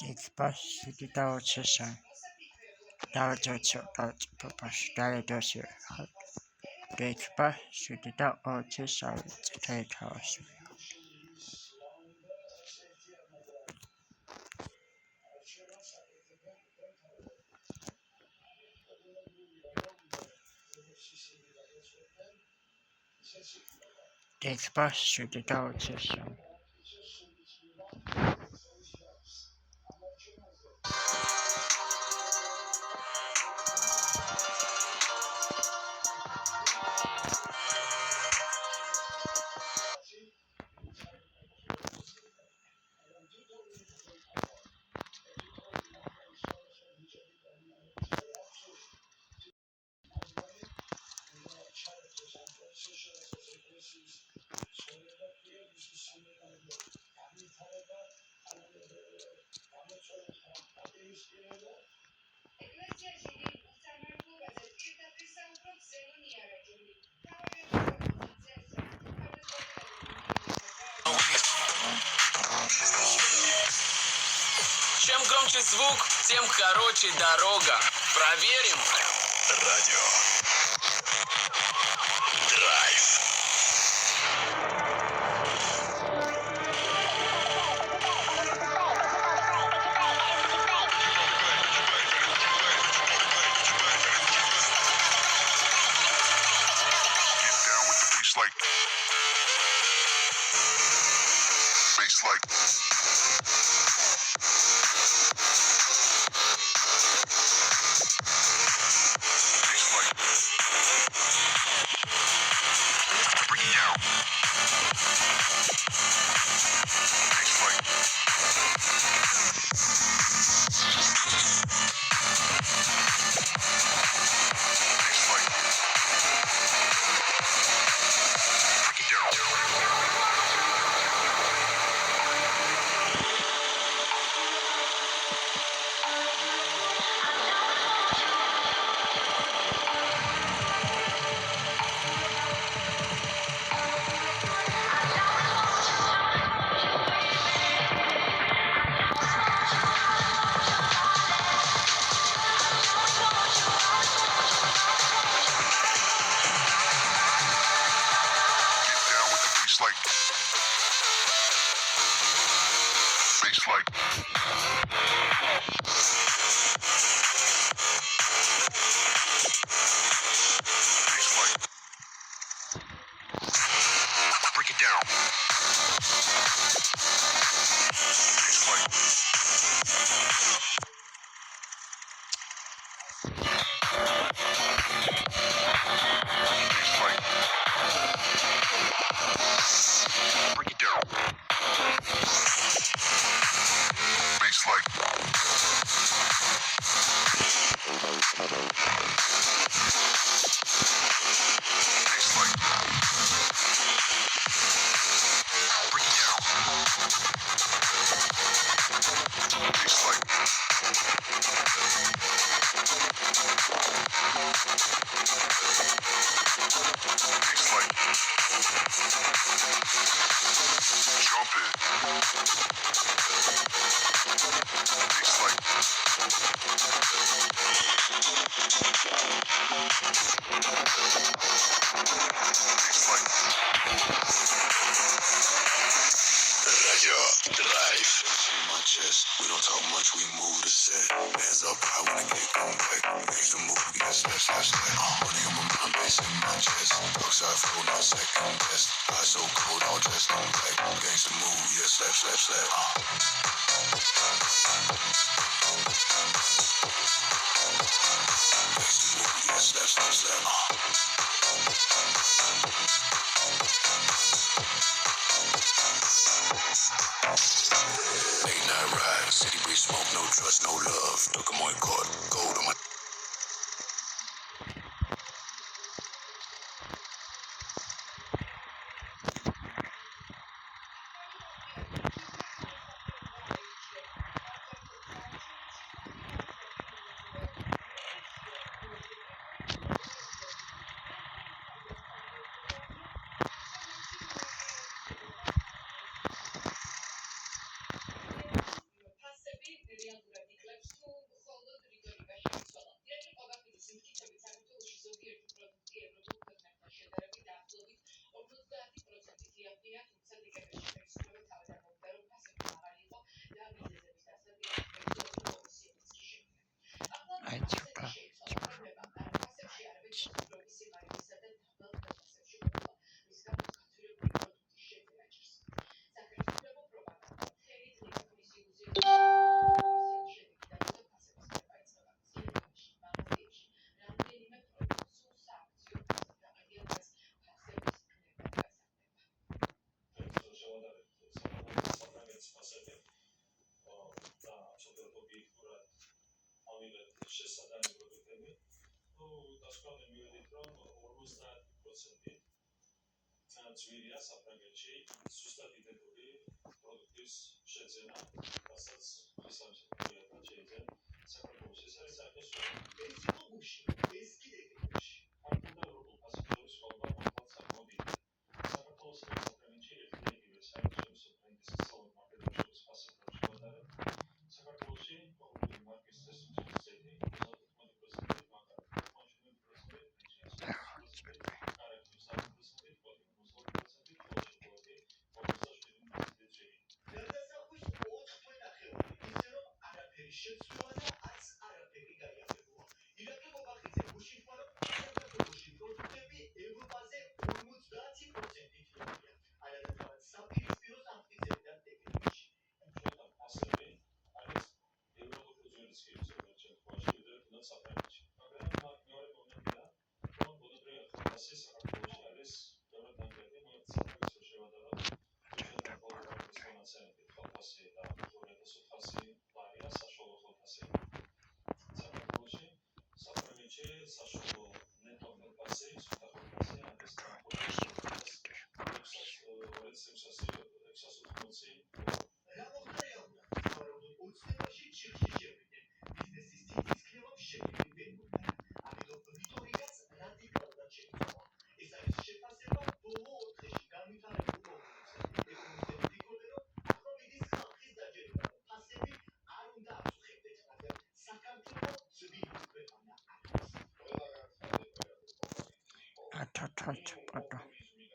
Exposed dosation. Dosation. Чем громче звук, тем короче дорога. Проверим. Радио. Драйв. We don't talk much, we move the set. Hands up high when I get come back. Makes the move, yeah, slash. Money on my mind, bass in my chest. Dark side flow, not second best. Eyes so cold, all dressed in black. Gangsta move, yeah, slap. Gangsta move, yeah, slap. Late night ride, city breeze, smoke, no trust, no love. Took a more court, gold on my. შესაძლებელი პროდუქტები, დასკვნამდე მივედით, რომ 50% ძვირია საფრანგეთში სუსტად იდენტური პროდუქტის შეძენა, რასაც შესაძლებლად შეიძლება საქართველოს ეს არის საერთო ეს იყო გუში, ეს კიდე გუში. ქართულ და ევროპულ პასუხებს ხვალვა მოხდა საკმაოდ დიდი. საქართველოს საფრანგეთში ერთადერთი საერთაშორისო ბრენდის სალონ მარკეტინგის პასუხებს შევადარებ. საქართველოში ყოველი მარკის წესრიგის ზეთი 90% მაგარი, 90% შეცვლა და არც არაფერი გაიარებულა. ირაკლი მობახიძე გუშინ თქვა, რომ საქართველოში პროდუქტები ევროპაზე 50% იქნებიან. არადაწყალად საპირისპირო სამტკიცებიდან ტექნიკაში. ჩვენთან ფასები არის ევროპული ძვირისკი ზოგიერთ შემთხვევაში ვიდრე თუნდაც საფრანგეთში. მაგრამ მეორე მომენტია, რომ ბუნებრივია ფასი საქართველოში არის ბევრად დამკვეთი, მოიცა საფრანგეთში შევადაროთ. ჩვენთან ყოველ მარკის მონაცემები ხალხასი და 2500 ლარია საშუალო ხალხასი. საქართველოში საფრანგეთში საშუალო ნეტო ხალხასი, სუფთა ხალხასი არის 2680. რა მოხდა რეალურად? ვარაუდობ ოცნებაში ჩიხში შევიდნენ. ბიზნესის თითის ქნელობ შევიდნენ ბენგურთან. ამიტომ ვიტორიას რადიკალურად შეიცვალა. ეს არის შეფასება ბოლო 4 დღეში განვითარებულ მოვლენებზე. ეკონომისტები ფიქრობენ, რომ ახლა მიდის ხალხის დაჯერება, რომ ფასები არ უნდა აწუხებდეთ, მაგრამ საქართველო ძვირი ქვეყანა არის. ათათათათათა